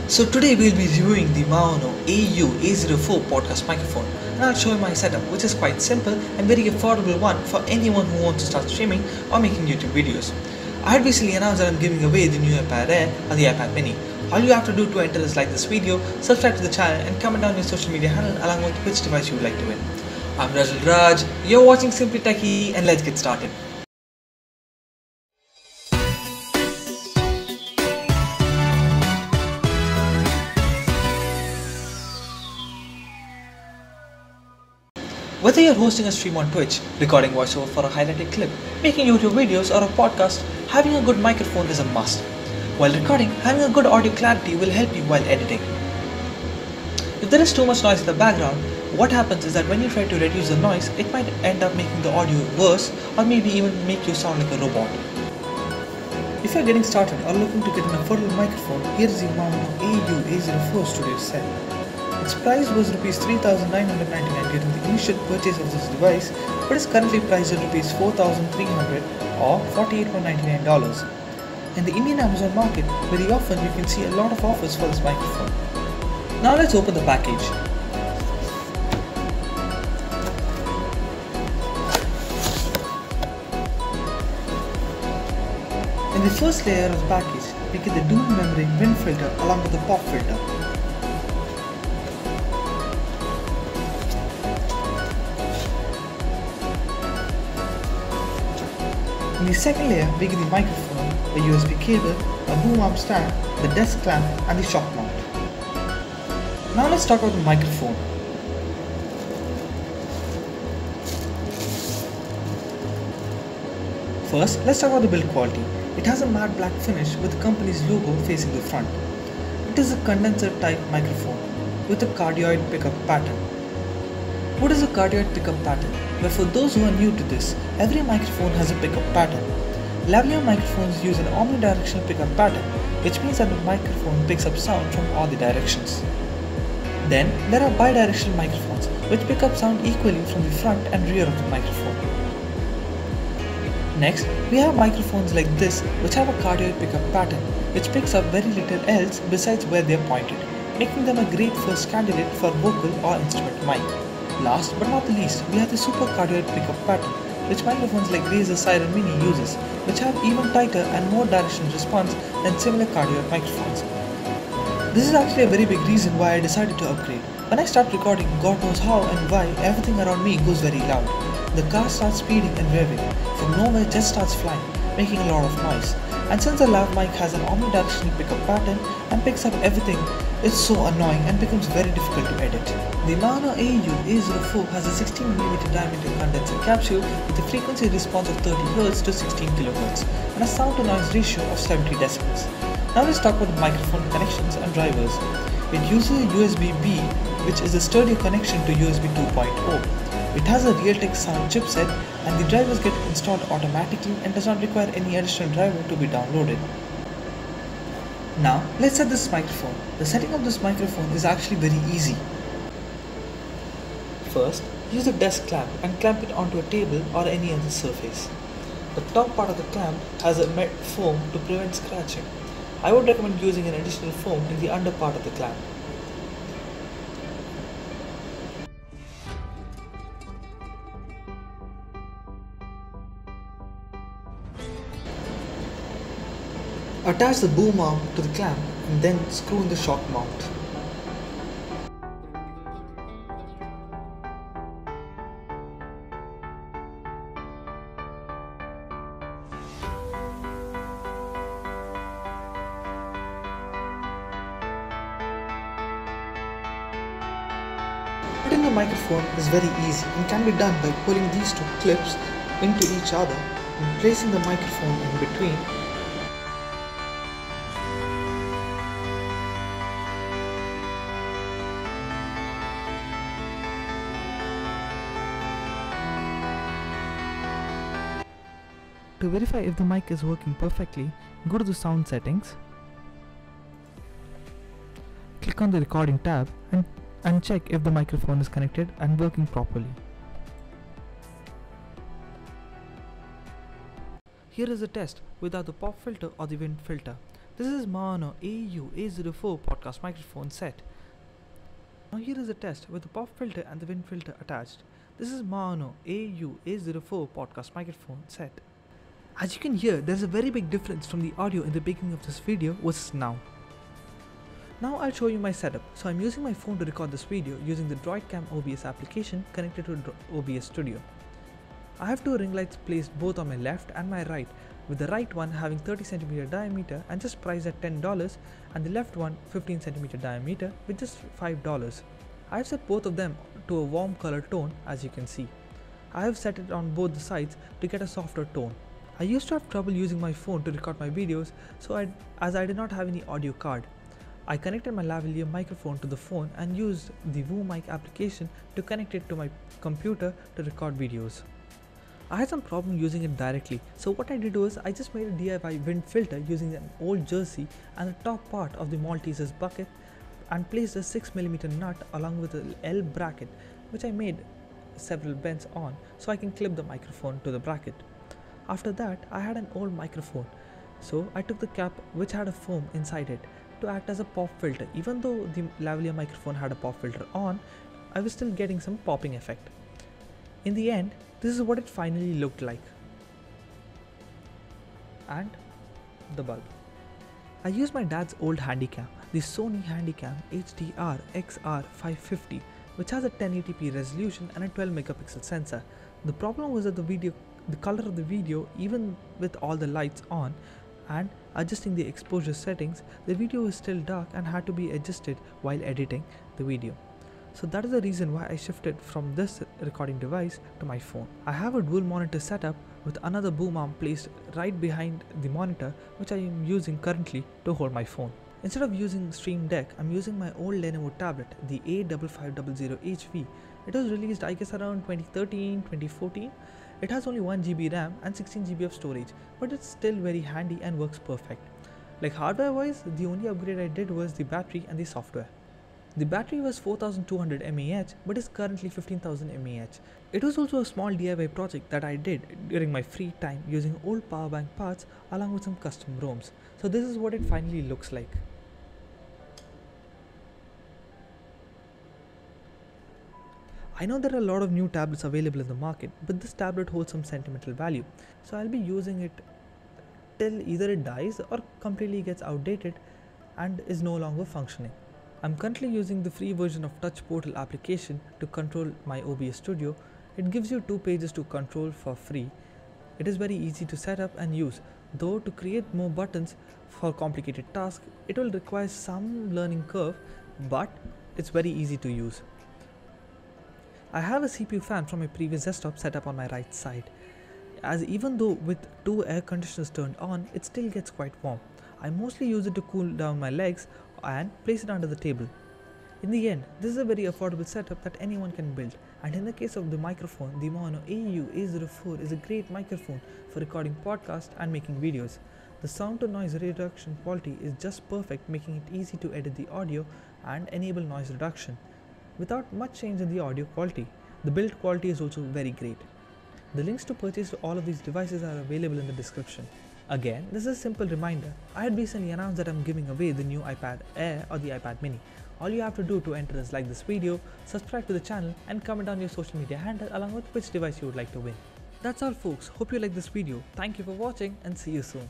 So today we'll be reviewing the Maono AU A04 podcast microphone, and I'll show you my setup, which is quite simple and very affordable one for anyone who wants to start streaming or making YouTube videos. I had recently announced that I'm giving away the new iPad Air and the iPad Mini. All you have to do to enter is like this video, subscribe to the channel and comment down your social media handle along with which device you would like to win. I'm Raj, you're watching Simply Techie, and let's get started. Whether you're hosting a stream on Twitch, recording voiceover for a highlighted clip, making YouTube videos or a podcast, having a good microphone is a must. While recording, having a good audio clarity will help you while editing. If there is too much noise in the background, what happens is that when you try to reduce the noise, it might end up making the audio worse or maybe even make you sound like a robot. If you're getting started or looking to get an affordable microphone, here is the Maono AU A04 studio set. Its price was Rs 3,999 during the initial purchase of this device, but is currently priced at Rs 4,300 or $48.99. In the Indian Amazon market, very often you can see a lot of offers for this microphone. Now let's open the package. In the first layer of the package, we get the dual membrane wind filter along with the pop filter. In the second layer, we get the microphone, a USB cable, a boom arm stand, the desk clamp and the shock mount. Now let's talk about the microphone. First, let's talk about the build quality. It has a matte black finish with the company's logo facing the front. It is a condenser type microphone with a cardioid pickup pattern. What is a cardioid pickup pattern? Well, for those who are new to this, every microphone has a pickup pattern. Lavalier microphones use an omnidirectional pickup pattern, which means that the microphone picks up sound from all the directions. Then, there are bidirectional microphones, which pick up sound equally from the front and rear of the microphone. Next, we have microphones like this, which have a cardioid pickup pattern, which picks up very little else besides where they are pointed, making them a great first candidate for vocal or instrument mic. Last but not the least, we have the super cardioid pickup pattern, which microphones like Razer Siren Mini uses, which have even tighter and more directional response than similar cardioid microphones. This is actually a very big reason why I decided to upgrade. When I start recording, God knows how and why, everything around me goes very loud. The car starts speeding and revving, from nowhere just starts flying, making a lot of noise. And since the lav mic has an omnidirectional pickup pattern and picks up everything, it's so annoying and becomes very difficult to edit. The Maono AU A04 has a 16mm diameter condenser capsule with a frequency response of 30Hz to 16kHz and a sound to noise ratio of 70 decibels. Now let's talk about the microphone connections and drivers. It uses a USB-B, which is a sturdy connection to USB 2.0. It has a Realtek sound chipset and the drivers get installed automatically and does not require any additional driver to be downloaded. Now let's set this microphone. The setting of this microphone is actually very easy. First, use the desk clamp and clamp it onto a table or any other surface. The top part of the clamp has a matte foam to prevent scratching. I would recommend using an additional foam in the under part of the clamp. Attach the boom arm to the clamp and then screw in the shock mount. Putting the microphone is very easy and can be done by pulling these two clips into each other and placing the microphone in between. To verify if the mic is working perfectly, go to the sound settings, click on the recording tab and check if the microphone is connected and working properly. Here is a test without the pop filter or the wind filter. This is Maono AU A04 podcast microphone set. Now here is a test with the pop filter and the wind filter attached. This is Maono AU A04 podcast microphone set. As you can hear, there is a very big difference from the audio in the beginning of this video versus now. Now I'll show you my setup. So I'm using my phone to record this video using the Droidcam OBS application connected to OBS Studio. I have two ring lights placed both on my left and my right, with the right one having 30cm diameter and just priced at $10, and the left one 15cm diameter with just $5. I have set both of them to a warm color tone, as you can see. I have set it on both the sides to get a softer tone. I used to have trouble using my phone to record my videos, as I did not have any audio card. I connected my lavalier microphone to the phone and used the Woo Mic application to connect it to my computer to record videos. I had some problem using it directly, so what I did was I just made a DIY wind filter using an old jersey and the top part of the Malteser's bucket and placed a 6mm nut along with a L bracket, which I made several bends on so I can clip the microphone to the bracket. After that, I had an old microphone, so I took the cap which had a foam inside it to act as a pop filter. Even though the lavalier microphone had a pop filter on, I was still getting some popping effect. In the end, this is what it finally looked like. And the bulb. I used my dad's old Handycam, the Sony Handycam HDR XR550, which has a 1080p resolution and a 12MP sensor. The problem was that the color of the video, even with all the lights on and adjusting the exposure settings, the video was still dark and had to be adjusted while editing the video. So that is the reason why I shifted from this recording device to my phone. I have a dual monitor setup with another boom arm placed right behind the monitor, which I am using currently to hold my phone. Instead of using Stream Deck, I'm using my old Lenovo tablet, the A5500HV. It was released I guess around 2013-2014. It has only 1GB RAM and 16GB of storage, but it's still very handy and works perfect. Like hardware wise, the only upgrade I did was the battery and the software. The battery was 4200 mAh but is currently 15,000 mAh. It was also a small DIY project that I did during my free time using old power bank parts along with some custom ROMs. So this is what it finally looks like. I know there are a lot of new tablets available in the market, but this tablet holds some sentimental value. So I'll be using it till either it dies or completely gets outdated and is no longer functioning. I'm currently using the free version of Touch Portal application to control my OBS Studio. It gives you 2 pages to control for free. It is very easy to set up and use, though to create more buttons for complicated tasks, it will require some learning curve, but it's very easy to use. I have a CPU fan from my previous desktop set up on my right side, as even though with 2 air conditioners turned on, it still gets quite warm. I mostly use it to cool down my legs and place it under the table. In the end, this is a very affordable setup that anyone can build, and in the case of the microphone, the Maono AU A04 is a great microphone for recording podcasts and making videos. The sound to noise reduction quality is just perfect, making it easy to edit the audio and enable noise reduction without much change in the audio quality. The build quality is also very great. The links to purchase all of these devices are available in the description. Again, this is a simple reminder. I had recently announced that I'm giving away the new iPad Air or the iPad Mini. All you have to do to enter is like this video, subscribe to the channel and comment on your social media handle along with which device you would like to win. That's all folks, hope you like this video. Thank you for watching and see you soon.